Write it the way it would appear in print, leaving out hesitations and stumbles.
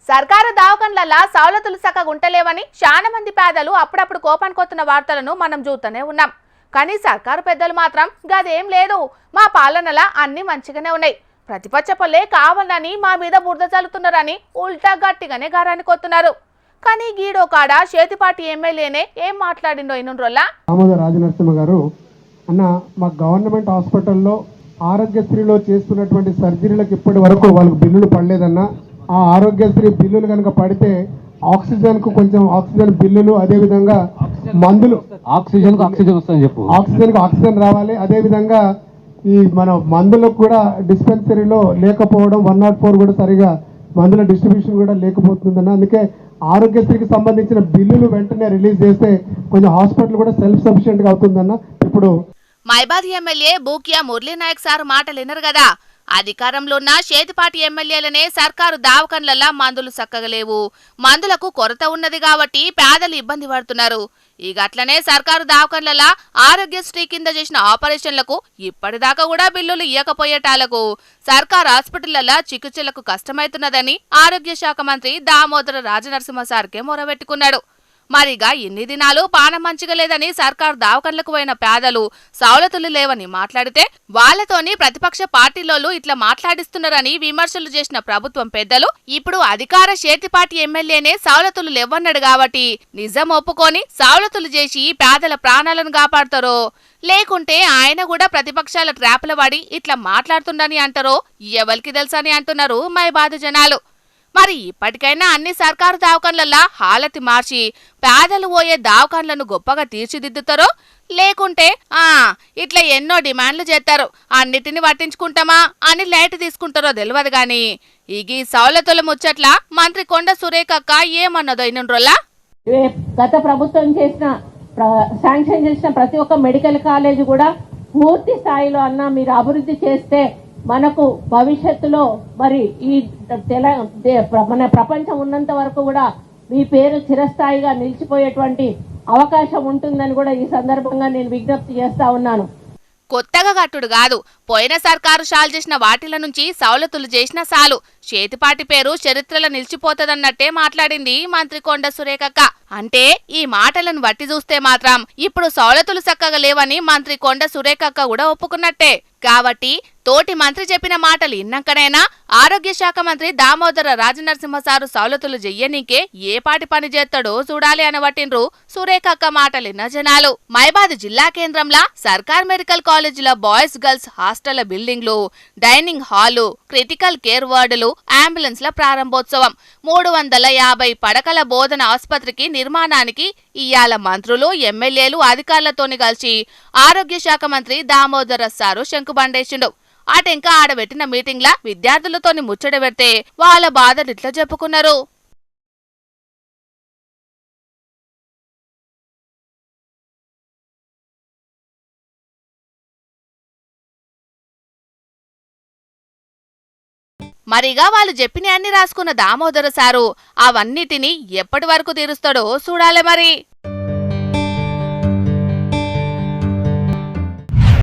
సర్కారు దవాఖాన్లలా సౌలతులు సక్కగా ఉంటలేవని చాలా మంది పేదలు అప్పుడప్పుడు కోపానికొస్తున్న వార్తలను మనం చూస్తూనే ఉన్నాం. కానీ సర్కారు పెద్దలు మాత్రం గదేం లేదు, మా పాలనలా అన్ని మంచిగానే ఉన్నాయి, ప్రతిపక్ష పల్లె కావాలని మా మీద బురద చల్లుతున్నారని ఉల్టా గట్టిగానే గారానికి వస్తున్నారు. కానీ గీడో కాడ చేతిపాటి ఎమ్మెల్యేనే ఏం మాట్లాడిండో ఇన్నురోల్లా. రాజనరసింహ గారు అన్న, మా గవర్నమెంట్ హాస్పిటల్లో ఆరోగ్యశ్రీలో చేస్తున్నటువంటి సర్జరీలకు ఇప్పటి వరకు వాళ్ళకి బిల్లులు పడలేదన్నా. ఆ ఆరోగ్యశ్రీ బిల్లులు కనుక పడితే ఆక్సిజన్కు కొంచెం ఆక్సిజన్ బిల్లులు, అదేవిధంగా మందులు ఆక్సిజన్కు ఆక్సిజన్ రావాలి. అదేవిధంగా ఈ మన మందులకు కూడా డిస్పెన్సరీలో లేకపోవడం, 104 కూడా సరిగా మందుల డిస్ట్రిబ్యూషన్ కూడా లేకపోతుందన్న. అందుకే ఆరోగ్యశ్రీకి సంబంధించిన బిల్లులు వెంటనే రిలీజ్ చేస్తే కొంచెం హాస్పిటల్ కూడా సెల్ఫ్ సఫిషియెంట్గా అవుతుందన్న. ఇప్పుడు మైబాద్ ఎమ్మెల్యే బూకియా మురళీనాయక్ సార్ మాటలు వినరు కదా. అధికారంలో ఉన్న చేతిపాటి ఎమ్మెల్యేలనే సర్కారు దవాఖాన్లలా మందులు సక్కగలేవు, మందులకు కొరత ఉన్నది కాబట్టి పేదలు ఇబ్బంది పడుతున్నారు. ఈ గట్లనే సర్కారు దవాఖాన్లలా ఆరోగ్యశ్రీ కింద చేసిన ఆపరేషన్లకు ఇప్పటిదాకా కూడా బిల్లులు ఇయ్యకపోయేటాలకు సర్కారు హాస్పిటళ్లలా చికిత్సలకు కష్టమైతున్నదని ఆరోగ్య శాఖ మంత్రి దామోదర రాజనరసింహ సార్కే మొరబెట్టుకున్నాడు. మరిగా ఇన్ని దినాలు పానం మంచిగా లేదని సర్కారు దవాఖాన్లకు పోయిన పేదలు సౌలతులు లేవని మాట్లాడితే వాళ్లతోని ప్రతిపక్ష పార్టీలోళ్ళు ఇట్లా మాట్లాడిస్తున్నారని విమర్శలు చేసిన ప్రభుత్వం పెద్దలు ఇప్పుడు అధికార చేతిపాటి ఎమ్మెల్యేనే సౌలతులు లేవన్నాడు కాబట్టి నిజం ఒప్పుకొని సౌలతులు చేసి పేదల ప్రాణాలను కాపాడతారో, లేకుంటే ఆయన కూడా ప్రతిపక్షాల ట్రాప్ల పడి ఇట్లా మాట్లాడుతుండని అంటారో ఎవరికి తెలుసని అంటున్నారు మైబాదు జనాలు. మరి ఇప్పటికైనా అన్ని సర్కారు దవాఖాన్లలా హాలతి మార్చి పేదలు పోయే దవాఖాన్లను గొప్పగా తీర్చిదిద్దుతారో, లేకుంటే ఇట్లా ఎన్నో డిమాండ్లు చేస్తారు, అన్నిటిని పట్టించుకుంటామా అని లైట్ తీసుకుంటారో తెలియదు. గాని ఈ సౌలతుల ముచ్చట్ల మంత్రి కొండ సురేఖక్క ఏమన్నదో ఇన్నురోల్లా. గత ప్రభుత్వం శాంక్షన్ చేసిన ప్రతి ఒక్క మెడికల్ కాలేజ్ కూడా పూర్తి స్థాయిలో అన్నా మీరు అభివృద్ధి చేస్తే మనకు భవిష్యత్తులో మరి ఈ మన ప్రపంచం ఉన్నంత వరకు కూడా మీ పేరు చిరస్థాయిగా నిలిచిపోయేటువంటి అవకాశం ఉంటుందని కూడా ఈ సందర్భంగా నేను విజ్ఞప్తి చేస్తా ఉన్నాను. కొత్తగా కట్టుడు కాదు, పోయిన సర్కారు షాలు చేసిన వాటిల నుంచి సౌలతులు చేసిన సాలు చేతిపాటి పేరు చరిత్రలో నిలిచిపోతదన్నట్టే మాట్లాడింది మంత్రి కొండ సురేఖక్క. అంటే ఈ మాటలను బట్టి చూస్తే మాత్రం ఇప్పుడు సౌలతులు చక్కగా లేవని మంత్రి కొండ సురేఖక్క కూడా ఒప్పుకున్నట్టే. కాబట్టి తోటి మంత్రి చెప్పిన మాటలు ఇన్నాకనైనా ఆరోగ్య శాఖ మంత్రి దామోదర రాజనరసింహ సారు సౌలతులు చెయ్యనీకే ఏ పాటి పని చేస్తాడో చూడాలి అనబట్టిండ్రు సురేఖక్క మాటలిన్న జనాలు. మైబాద్ జిల్లా కేంద్రంలా సర్కార్ మెడికల్ కాలేజీల బాయ్స్ గర్ల్స్ హాస్టళ్ల బిల్డింగ్లు, డైనింగ్ హాలు, క్రిటికల్ కేర్ వార్డులు, అంబులెన్స్ల ప్రారంభోత్సవం, 350 పడకల బోధన ఆసుపత్రికి నిర్మాణానికి ఇయాల మంత్రులు, ఎమ్మెల్యేలు, అధికారులతోని కలిసి ఆరోగ్య శాఖ మంత్రి దామోదర సారు శంకుబండేసిండు. అటెంకా ఆడబెట్టిన మీటింగ్లా విద్యార్థులతోని ముచ్చట పెడితే వాళ్ళ బాధలు ఇట్లా చెప్పుకున్నారు. మరిగా వాళ్ళు చెప్పిన అన్ని రాసుకున్న దామోదర సారు అవన్నిటినీ ఎప్పటి వరకు తీరుస్తాడో చూడాలి మరి.